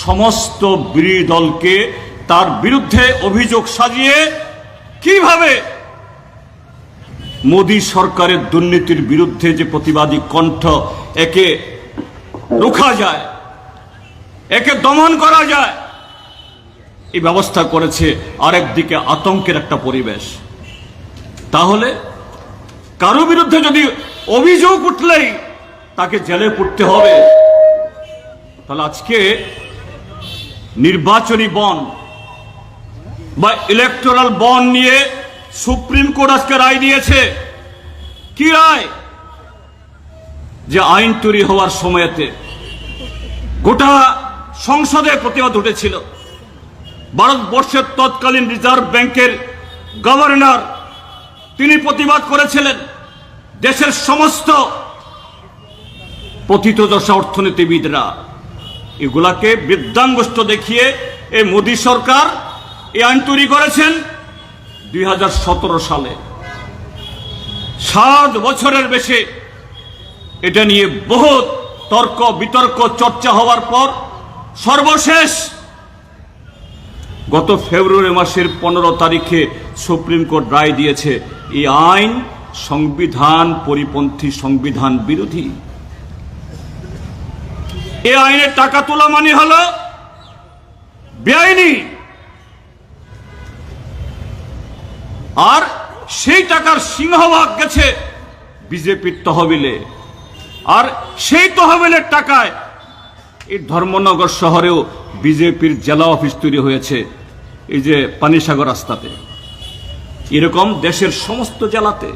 সমস্ত বিরোধী দলকে তার বিরুদ্ধে অভিযোগ সাজিয়ে কিভাবে মোদী সরকারের দুর্নীতির বিরুদ্ধে যে প্রতিবাদী কণ্ঠ একে রোখা যায়, একে দমন করা যায়, এই ব্যবস্থা করেছে। আরেকদিকে আতঙ্কের একটা পরিবেশ। তাহলে কারো বিরুদ্ধে যদি অভিযোগ উঠলেই তাকে জেলে পড়তে হবে, তাহলে আজকে নির্বাচনী বন্ড বা ইলেকটোরাল বন্ড নিয়ে সুপ্রিম কোর্ট আজকে রায় দিয়েছে। কি রায়? যে আইন তৈরি হওয়ার সময়তে গোটা সংসদে প্রতিবাদ উঠেছিল। ভারতবর্ষের তৎকালীন রিজার্ভ ব্যাংকের গভর্নর তিনি প্রতিবাদ করেছিলেন। দেশের সমস্ত পতিতদশা অর্থনীতিবিদরা এগুলাকে বৃদ্ধাঙ্গুষ্ঠ দেখিয়ে এই মোদী সরকার এই আইন তৈরি করেছেন 2017 সালে। 7 বছরের বেশি এটা নিয়ে বহুত তর্ক বিতর্ক চর্চা হওয়ার পর সর্বশেষ গত ফেব্রুয়ারি মাসের 15 তারিখে সুপ্রিম কোর্ট রায় দিয়েছে এই আইন সংবিধান পরিপন্থী, সংবিধান বিরোধী। এই আইনের টাকা তোলা মানে হলো বেআইনি, আর সেই টাকার সিংহভাগ গেছে বিজেপির তহবিলে। আর সেই তহবিলের টাকায় এই ধর্মনগর শহরেও বিজেপির জেলা অফিস তৈরি হয়েছে, এই যে পানিসাগর রাস্তাতে, এরকম দেশের সমস্ত জেলাতে।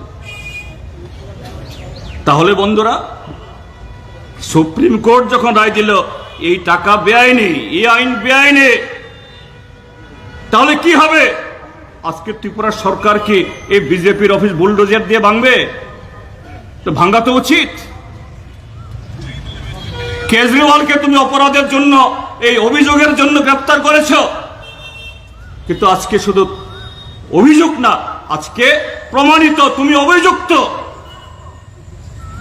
তাহলে বন্ধুরা, সুপ্রিম কোর্ট যখন রায় দিল এই টাকা বেআইনি, এই আইন বেআইনি, তাহলে কি হবে? আজকে ত্রিপুরা সরকার কি এই বিজেপির অফিস বুলডোজার দিয়ে ভাঙবে? তো ভাঙা তো উচিত। কেজরিওয়ালকে তুমি অপরাধের জন্য, এই অভিযোগের জন্য গ্রেফতার করেছ, কিন্তু আজকে শুধু অভিযোগ না, আজকে প্রমাণিত তুমি অভিযুক্ত।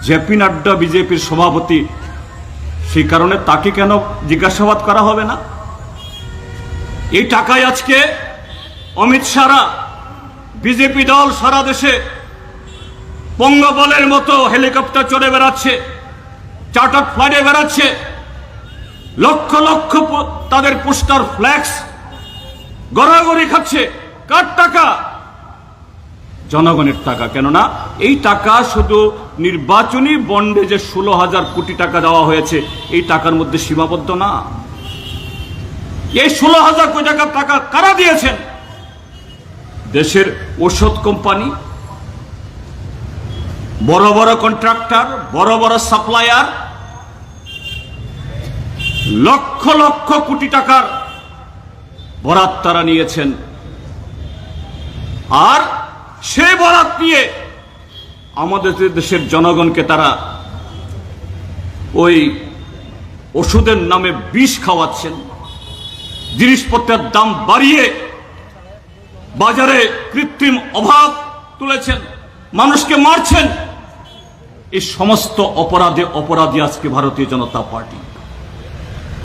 জেপি নাড্ডা বিজেপির সভাপতি, সেই কারণে তাকে কেন জিজ্ঞাসাবাদ করা হবে না? এই টাকায় আজকে অমিত শাহরা, বিজেপি দল সারা দেশে পঙ্গবলের মতো হেলিকপ্টার চড়ে বেড়াচ্ছে, চার্টার ফ্লাইটে বেড়াচ্ছে, লক্ষ লক্ষ তাদের পোস্টার ফ্ল্যাক্স গড়াগড়ি খাচ্ছে। কার টাকা? জনগণের টাকা। কেননা এই টাকা শুধু নির্বাচনী বন্ডে যে 16,000 কোটি টাকা দেওয়া হয়েছে এই টাকার মধ্যে সীমাবদ্ধ না। এই 16,000 কোটি টাকা কারা দিয়েছেন? দেশের ঔষধ কোম্পানি, বড় বড় কন্ট্রাক্টর, বড় বড় সাপ্লায়ার, লক্ষ লক্ষ কোটি টাকার বরাত তারা নিয়েছেন। আর সেই বরাত নিয়ে আমাদের দেশের জনগণকে তারা ওই ওষুধের নামে বিষ খাওয়াচ্ছেন, জিনিসপত্রের দাম বাড়িয়ে বাজারে কৃত্রিম অভাব তুলেছেন, মানুষকে মারছেন। এই সমস্ত অপরাধী আজকে ভারতীয় জনতা পার্টি।